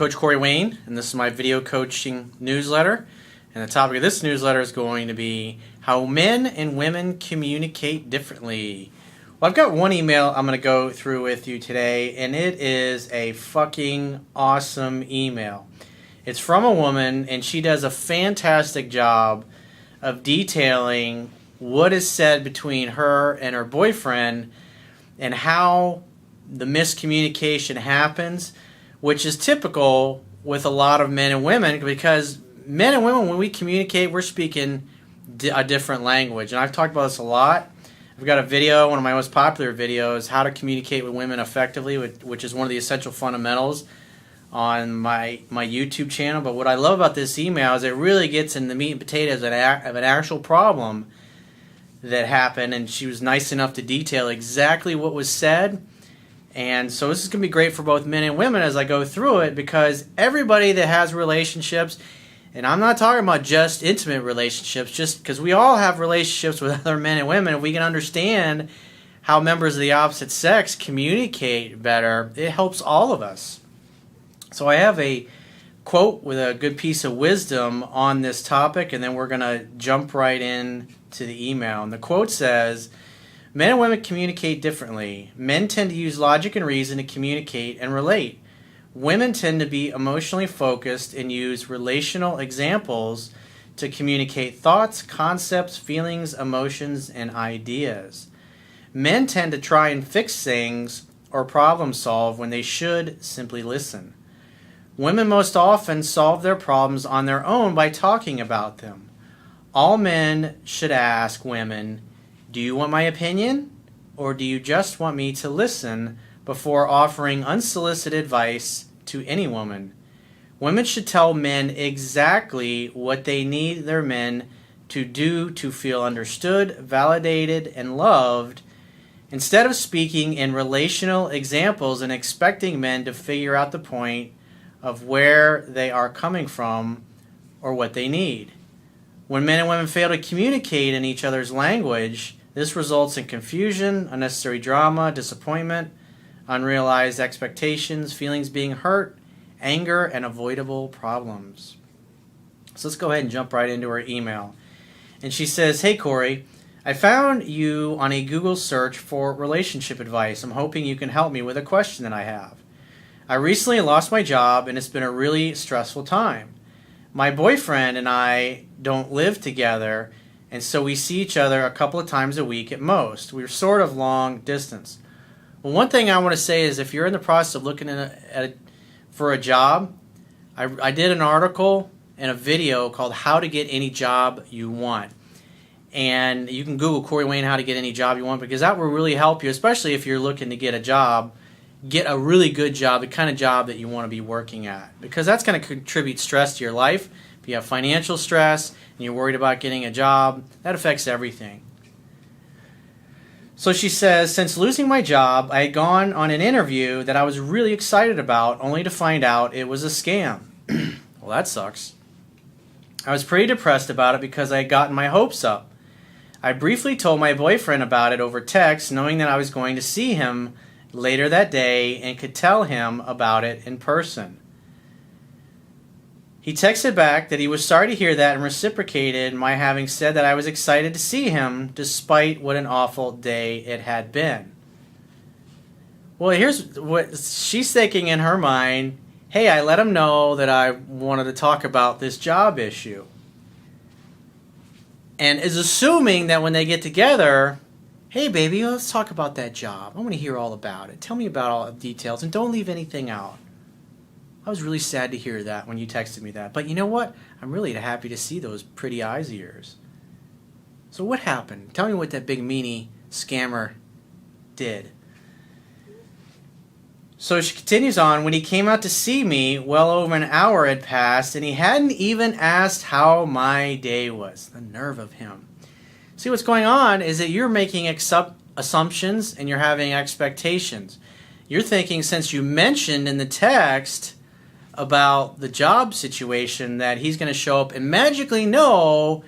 Coach Corey Wayne, and this is my video coaching newsletter. And the topic of this newsletter is going to be how men and women communicate differently. Well, I've got one email I'm going to go through with you today, and it is a fucking awesome email. It's from a woman, and she does a fantastic job of detailing what is said between her and her boyfriend and how the miscommunication happens, which is typical with a lot of men and women, because men and women, when we communicate, we're speaking a different language. And I've talked about this a lot. I've got a video, one of my most popular videos, how to communicate with women effectively, which is one of the essential fundamentals on my YouTube channel. But what I love about this email is it really gets into the meat and potatoes of an actual problem that happened, and she was nice enough to detail exactly what was said. And so this is going to be great for both men and women as I go through it, because everybody that has relationships, and I'm not talking about just intimate relationships, just because we all have relationships with other men and women, if we can understand how members of the opposite sex communicate better, it helps all of us. So I have a quote with a good piece of wisdom on this topic, and then we're going to jump right in to the email. And the quote says, "Men and women communicate differently. Men tend to use logic and reason to communicate and relate. Women tend to be emotionally focused and use relational examples to communicate thoughts, concepts, feelings, emotions, and ideas. Men tend to try and fix things or problem solve when they should simply listen. Women most often solve their problems on their own by talking about them. All men should ask women, 'Do you want my opinion, or do you just want me to listen?' before offering unsolicited advice to any woman. Women should tell men exactly what they need their men to do to feel understood, validated, and loved, instead of speaking in relational examples and expecting men to figure out the point of where they are coming from or what they need. When men and women fail to communicate in each other's language, this results in confusion, unnecessary drama, disappointment, unrealized expectations, feelings being hurt, anger, and avoidable problems." So let's go ahead and jump right into her email. And she says, "Hey Corey, I found you on a Google search for relationship advice. I'm hoping you can help me with a question that I have. I recently lost my job, and it's been a really stressful time. My boyfriend and I don't live together, and so we see each other a couple of times a week at most. We're sort of long distance. Well, one thing I want to say is if you're in the process of looking for a job, I did an article and a video called How to Get Any Job You Want. And you can Google Corey Wayne How to Get Any Job You Want, because that will really help you, especially if you're looking to get a job, get a really good job, the kind of job that you want to be working at, because that's going to contribute stress to your life. If you have financial stress and you're worried about getting a job, that affects everything." So she says, "Since losing my job, I had gone on an interview that I was really excited about, only to find out it was a scam." Well, that sucks. "I was pretty depressed about it because I had gotten my hopes up. I briefly told my boyfriend about it over text, knowing that I was going to see him later that day and could tell him about it in person. He texted back that he was sorry to hear that and reciprocated my having said that I was excited to see him despite what an awful day it had been." Well, here's what she's thinking in her mind. Hey, I let him know that I wanted to talk about this job issue. And is assuming that when they get together, hey baby, let's talk about that job. I want to hear all about it. Tell me about all the details and don't leave anything out. I was really sad to hear that when you texted me that. But you know what? I'm really happy to see those pretty eyes of yours. So what happened? Tell me what that big meanie scammer did. So she continues on, "When he came out to see me, well over an hour had passed, and he hadn't even asked how my day was." The nerve of him. See, what's going on is that you're making assumptions and you're having expectations. You're thinking, since you mentioned in the text about the job situation, that he's going to show up and magically know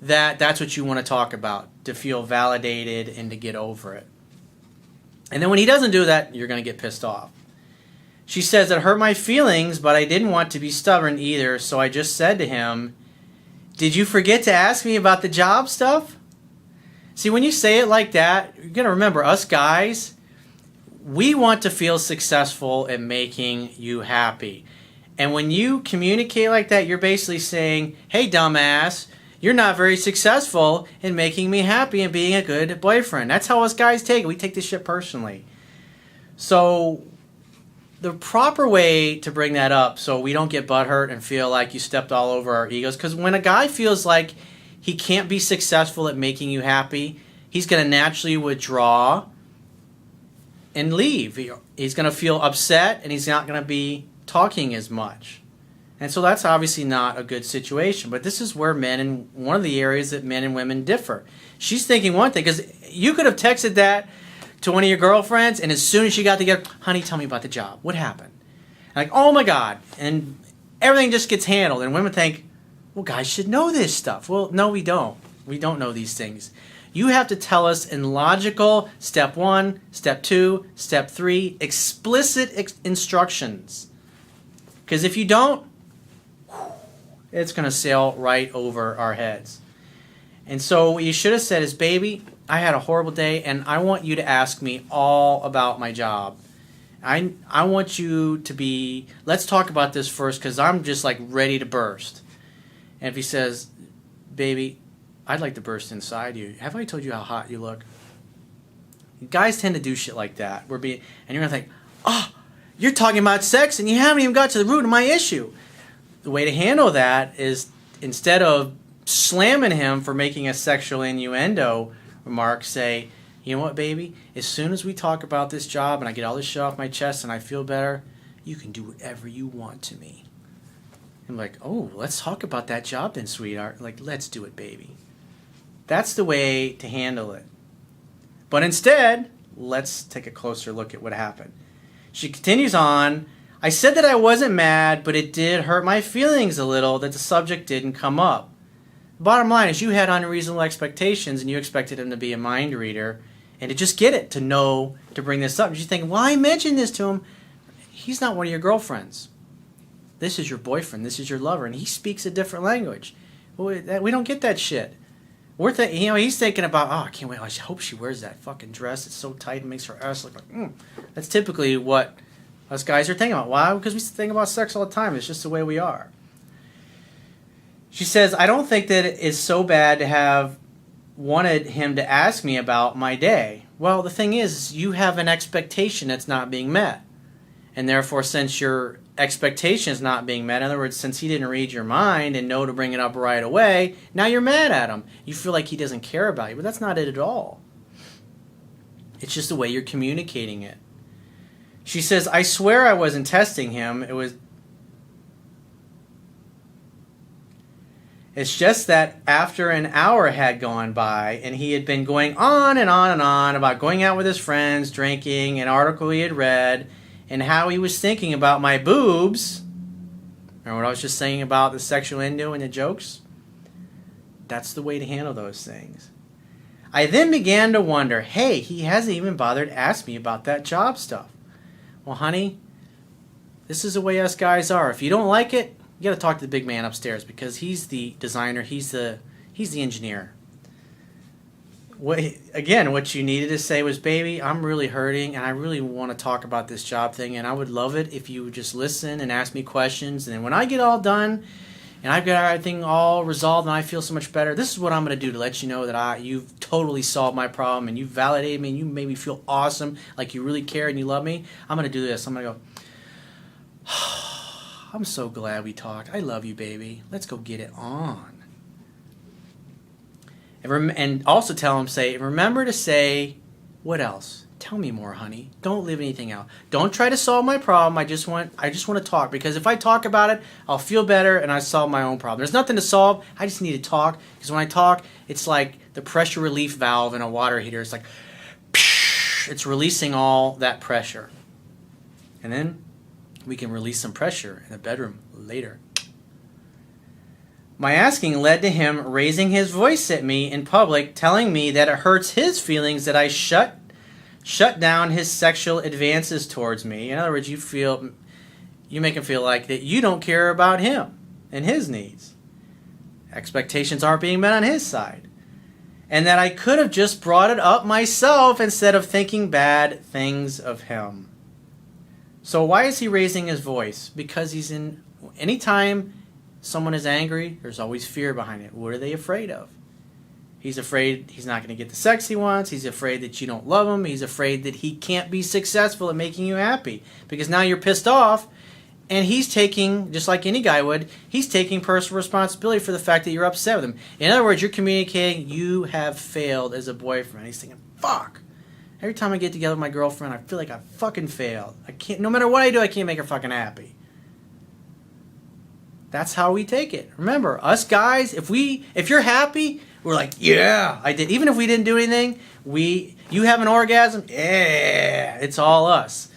that that's what you want to talk about, to feel validated and to get over it. And then when he doesn't do that, you're going to get pissed off. She says, it hurt my feelings, but I didn't want to be stubborn either, so I just said to him, did you forget to ask me about the job stuff? See, when you say it like that, you're going to remember, us guys, we want to feel successful at making you happy. And when you communicate like that, you're basically saying, hey, dumbass, you're not very successful in making me happy and being a good boyfriend. That's how us guys take it. We take this shit personally. So the proper way to bring that up so we don't get butthurt and feel like you stepped all over our egos, because when a guy feels like he can't be successful at making you happy, he's going to naturally withdraw and leave. He's going to feel upset and he's not going to be talking as much. And so that's obviously not a good situation. But this is where one of the areas that men and women differ. She's thinking one thing, because you could have texted that to one of your girlfriends, and as soon as she got together, honey, tell me about the job. What happened? Like, oh my God. And everything just gets handled. And women think, well, guys should know this stuff. Well, no, we don't. We don't know these things. You have to tell us in logical, step 1, step 2, step 3, explicit instructions. Because if you don't, it's going to sail right over our heads. And so what you should have said is, baby, I had a horrible day, and I want you to ask me all about my job. I want you to be, let's talk about this first, because I'm just like ready to burst. And if he says, baby, I'd like to burst inside you. Have I told you how hot you look? Guys tend to do shit like that. And you're going to think, oh, you're talking about sex, and you haven't even got to the root of my issue. The way to handle that is, instead of slamming him for making a sexual innuendo remark, say, you know what, baby? As soon as we talk about this job and I get all this shit off my chest and I feel better, you can do whatever you want to me. I'm like, oh, let's talk about that job then, sweetheart. Like, let's do it, baby. That's the way to handle it. But instead, let's take a closer look at what happened. She continues on, I said that I wasn't mad, but it did hurt my feelings a little that the subject didn't come up. Bottom line is, you had unreasonable expectations and you expected him to be a mind reader and to just get it, to know to bring this up. And you think, well, I mentioned this to him. He's not one of your girlfriends. This is your boyfriend. This is your lover. And he speaks a different language. We don't get that shit. He's thinking about, oh, I can't wait. I hope she wears that fucking dress. It's so tight and makes her ass look like, That's typically what us guys are thinking about. Why? Because we think about sex all the time. It's just the way we are. She says, I don't think that it is so bad to have wanted him to ask me about my day. Well, the thing is, you have an expectation that's not being met. And therefore, since your expectation is not being met, in other words, since he didn't read your mind and know to bring it up right away, now you're mad at him. You feel like he doesn't care about you, but that's not it at all. It's just the way you're communicating it. She says, I swear I wasn't testing him. It's just that after an hour had gone by and he had been going on and on and on about going out with his friends, drinking, an article he had read, and how he was thinking about my boobs. Remember what I was just saying about the sexual innuendo and the jokes? That's the way to handle those things. I then began to wonder, hey, he hasn't even bothered to ask me about that job stuff. Well, honey, this is the way us guys are. If you don't like it, you got to talk to the big man upstairs, because he's the designer, he's the engineer. What you needed to say was, baby, I'm really hurting and I really want to talk about this job thing, and I would love it if you would just listen and ask me questions, and then when I get all done and I've got everything all resolved and I feel so much better, this is what I'm going to do to let you know that you've totally solved my problem and you validated me and you made me feel awesome, like you really care and you love me. I'm going to do this. I'm going to go, I'm so glad we talked. I love you, baby. Let's go get it on. And also tell him, remember to say, what else? Tell me more, honey. Don't leave anything out. Don't try to solve my problem. I just want to talk, because if I talk about it, I'll feel better and I solve my own problem. There's nothing to solve. I just need to talk, because when I talk, it's like the pressure relief valve in a water heater. It's like, it's releasing all that pressure. And then we can release some pressure in the bedroom later. My asking led to him raising his voice at me in public, telling me that it hurts his feelings that I shut shut down his sexual advances towards me. In other words, you make him feel like that you don't care about him and his needs. Expectations aren't being met on his side. And that I could have just brought it up myself instead of thinking bad things of him. So why is he raising his voice? Because anytime someone is angry, there's always fear behind it. What are they afraid of? He's afraid he's not going to get the sex he wants. He's afraid that you don't love him. He's afraid that he can't be successful at making you happy. Because now you're pissed off, and he's taking, just like any guy would, he's taking personal responsibility for the fact that you're upset with him. In other words, you're communicating, you have failed as a boyfriend. He's thinking, fuck. Every time I get together with my girlfriend, I feel like I fucking failed. I can't, no matter what I do, I can't make her fucking happy. That's how we take it. Remember, us guys, if you're happy, we're like, yeah, I did. Even if we didn't do anything, you have an orgasm, yeah, it's all us.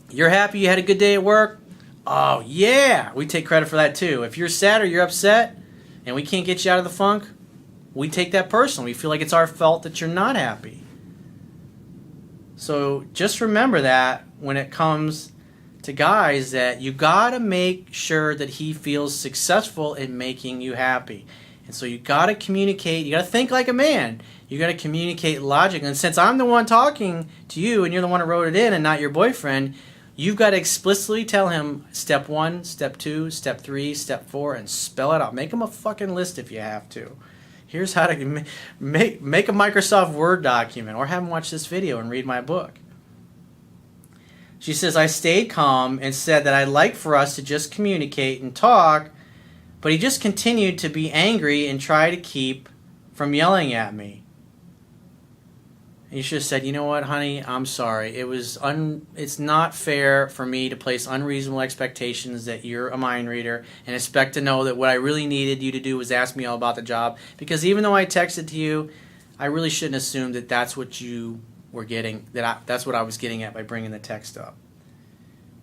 You're happy, you had a good day at work, oh yeah, we take credit for that too. If you're sad or you're upset and we can't get you out of the funk, we take that personally. We feel like it's our fault that you're not happy. So just remember that when it comes to guys, that you gotta make sure that he feels successful in making you happy. And so you gotta communicate, you gotta think like a man. You gotta communicate logically. And since I'm the one talking to you and you're the one who wrote it in and not your boyfriend, you've got to explicitly tell him step 1, step 2, step 3, step 4, and spell it out. Make him a fucking list if you have to. Here's how to make a Microsoft Word document, or have him watch this video and read my book. She says, I stayed calm and said that I'd like for us to just communicate and talk, but he just continued to be angry and try to keep from yelling at me. And you should have said, you know what, honey, I'm sorry. It's not fair for me to place unreasonable expectations that you're a mind reader and expect to know that what I really needed you to do was ask me all about the job. Because even though I texted to you, I really shouldn't assume that that's what you were getting, that's what I was getting at by bringing the text up.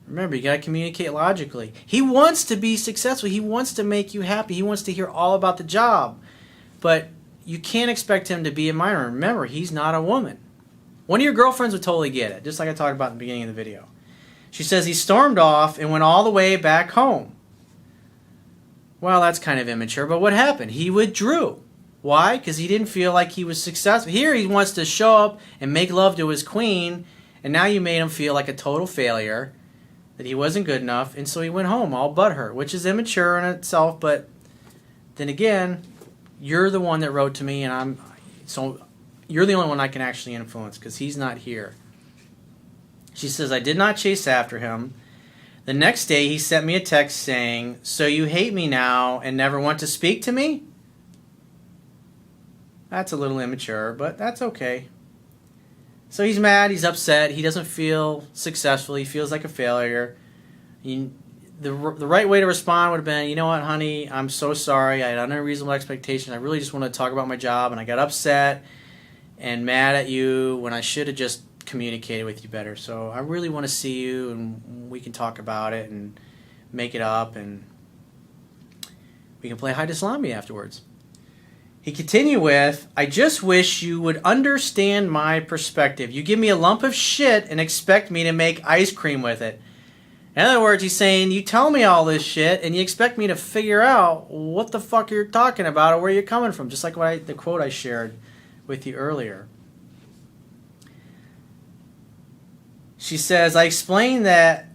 Remember, you got to communicate logically. He wants to be successful. He wants to make you happy. He wants to hear all about the job. But you can't expect him to be a minor. Remember, he's not a woman. One of your girlfriends would totally get it, just like I talked about in the beginning of the video. She says he stormed off and went all the way back home. Well, that's kind of immature, but what happened? He withdrew. Why? Because he didn't feel like he was successful. Here he wants to show up and make love to his queen, and now you made him feel like a total failure, that he wasn't good enough, and so he went home all butthurt, which is immature in itself, but then again, you're the one that wrote to me, and you're the only one I can actually influence because he's not here. She says, I did not chase after him. The next day he sent me a text saying, so you hate me now and never want to speak to me? That's a little immature, but that's okay. So he's mad, he's upset, he doesn't feel successful, he feels like a failure. The right way to respond would have been, you know what, honey, I'm so sorry, I had unreasonable expectations, I really just want to talk about my job, and I got upset and mad at you when I should have just communicated with you better. So I really want to see you, and we can talk about it and make it up, and we can play hide salami afterwards. He continued with, I just wish you would understand my perspective. You give me a lump of shit and expect me to make ice cream with it. In other words, he's saying, you tell me all this shit and you expect me to figure out what the fuck you're talking about or where you're coming from. Just like the quote I shared with you earlier. She says, I explained that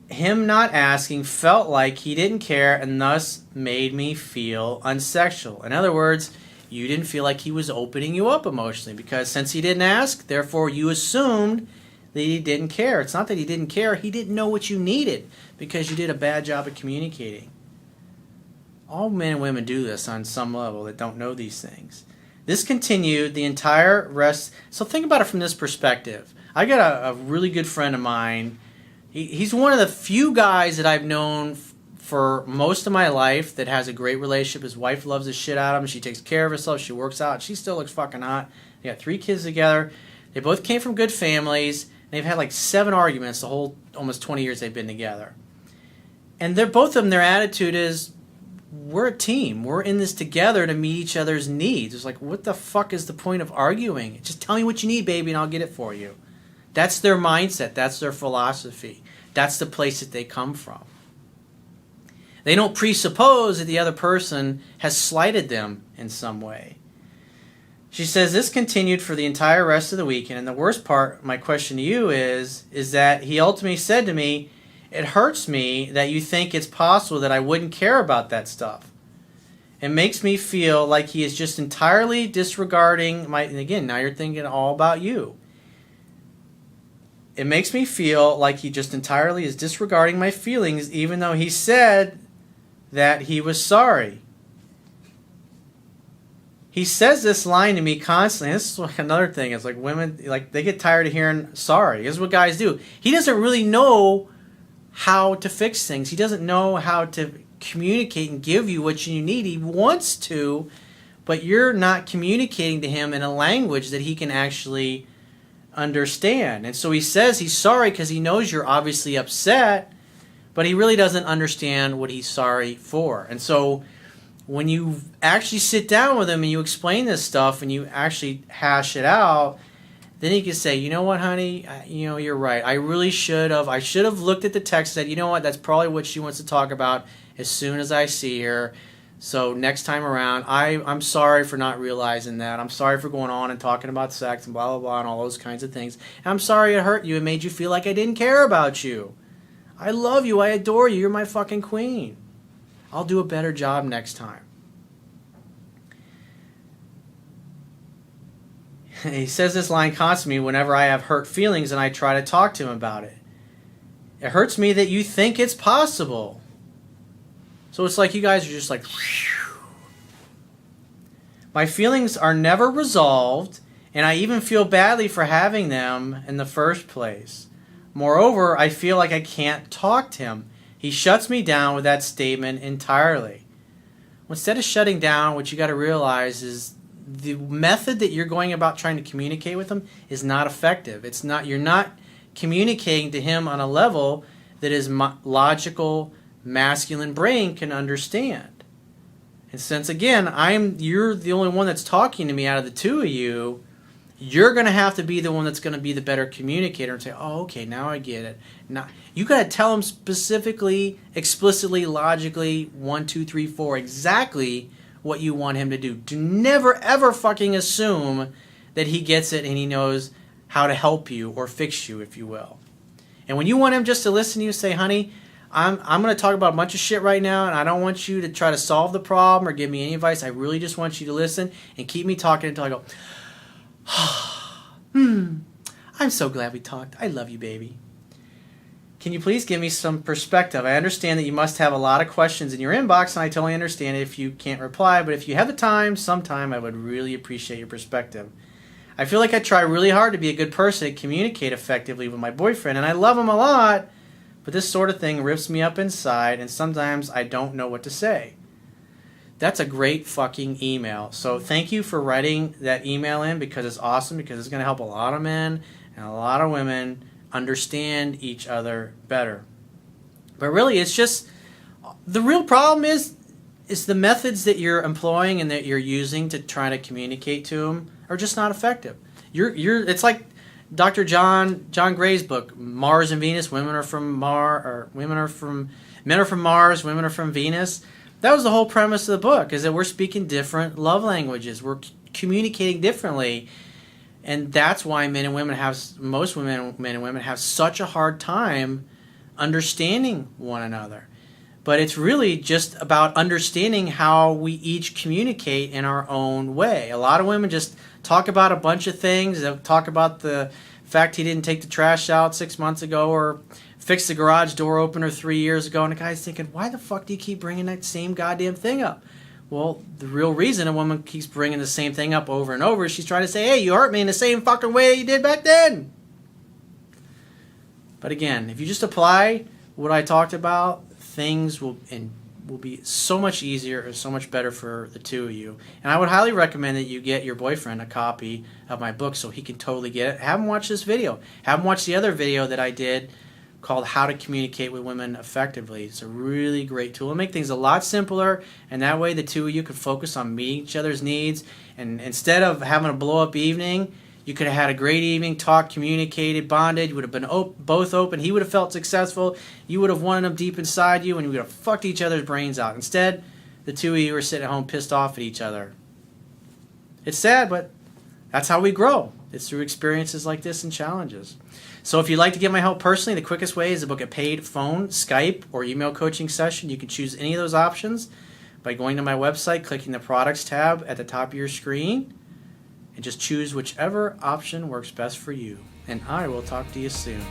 him not asking felt like he didn't care and thus made me feel unsexual. In other words, you didn't feel like he was opening you up emotionally because since he didn't ask, therefore you assumed that he didn't care. It's not that he didn't care, he didn't know what you needed because you did a bad job of communicating. All men and women do this on some level that don't know these things. This continued the entire rest. So think about it from this perspective. I got a really good friend of mine. He's one of the few guys that I've known for most of my life that has a great relationship. His wife loves the shit out of him. She takes care of herself. She works out. She still looks fucking hot. They got 3 kids together. They both came from good families. They've had like 7 arguments the whole almost 20 years they've been together. And both of them, their attitude is, we're a team. We're in this together to meet each other's needs. It's like, what the fuck is the point of arguing? Just tell me what you need, baby, and I'll get it for you. That's their mindset. That's their philosophy. That's the place that they come from. They don't presuppose that the other person has slighted them in some way. She says, this continued for the entire rest of the weekend. And the worst part, my question to you is that he ultimately said to me, it hurts me that you think it's possible that I wouldn't care about that stuff. It makes me feel like he is just entirely disregarding my, and again, now you're thinking all about you. It makes me feel like he just entirely is disregarding my feelings, even though he said that he was sorry. He says this line to me constantly. This is like another thing. It's like women, like they get tired of hearing sorry. This is what guys do. He doesn't really know how to fix things. He doesn't know how to communicate and give you what you need. He wants to, but you're not communicating to him in a language that he can actually understand. And so he says he's sorry because he knows you're obviously upset, but he really doesn't understand what he's sorry for. And so when you actually sit down with him and you explain this stuff and you actually hash it out, then he can say, you know what, honey, you're right. I really should have. I should have looked at the text and said, you know what, that's probably what she wants to talk about as soon as I see her. So next time around, I'm sorry for not realizing that. I'm sorry for going on and talking about sex and blah, blah, blah, and all those kinds of things. And I'm sorry it hurt you and made you feel like I didn't care about you. I love you. I adore you. You're my fucking queen. I'll do a better job next time. He says this line constantly whenever I have hurt feelings and I try to talk to him about it. It hurts me that you think it's possible. So it's like you guys are just like, whew. My feelings are never resolved, and I even feel badly for having them in the first place. Moreover, I feel like I can't talk to him. He shuts me down with that statement entirely. Instead of shutting down, what you got to realize is the method that you're going about trying to communicate with him is not effective. It's not. You're not communicating to him on a level that his logical, masculine brain can understand. And since again, you're the only one that's talking to me out of the two of you, you're going to have to be the one that's going to be the better communicator and say, oh, okay, now I get it. Now you got to tell him specifically, explicitly, logically, 1, 2, 3, 4, exactly what you want him to do. Do never, ever fucking assume that he gets it and he knows how to help you or fix you, if you will. And when you want him just to listen to you, say, honey, I'm going to talk about a bunch of shit right now, and I don't want you to try to solve the problem or give me any advice. I really just want you to listen and keep me talking until I go, I'm so glad we talked. I love you, baby. Can you please give me some perspective? I understand that you must have a lot of questions in your inbox, and I totally understand it if you can't reply, but if you have the time, sometime, I would really appreciate your perspective. I feel like I try really hard to be a good person and communicate effectively with my boyfriend, and I love him a lot, but this sort of thing rips me up inside, and sometimes I don't know what to say. That's a great fucking email. So thank you for writing that email in, because it's awesome, because it's going to help a lot of men and a lot of women understand each other better. But really, it's just, the real problem is the methods that you're employing and that you're using to try to communicate to them are just not effective. It's like Dr. John Gray's book, Mars and Venus. Men are from Mars, women are from Venus. That was the whole premise of the book, is that we're speaking different love languages. We're communicating differently. And that's why men and women most men and women have such a hard time understanding one another. But it's really just about understanding how we each communicate in our own way. A lot of women just talk about a bunch of things. They'll talk about the fact he didn't take the trash out 6 months ago, or fix the garage door opener 3 years ago. And the guy's thinking, why the fuck do you keep bringing that same goddamn thing up? Well, the real reason a woman keeps bringing the same thing up over and over is she's trying to say, hey, you hurt me in the same fucking way you did back then. But again, if you just apply what I talked about, things will be so much easier and so much better for the two of you. And I would highly recommend that you get your boyfriend a copy of my book so he can totally get it. Have him watch this video. Have him watch the other video that I did called How to Communicate with Women Effectively. It's a really great tool. It'll make things a lot simpler, and that way the two of you could focus on meeting each other's needs. And instead of having a blow-up evening, you could have had a great evening, talked, communicated, bonded. You would have been both open. He would have felt successful. You would have wanted him deep inside you, and you would have fucked each other's brains out. Instead, the two of you are sitting at home pissed off at each other. It's sad, but that's how we grow. It's through experiences like this and challenges. So if you'd like to get my help personally, the quickest way is to book a paid phone, Skype, or email coaching session. You can choose any of those options by going to my website, clicking the products tab at the top of your screen, and just choose whichever option works best for you. And I will talk to you soon.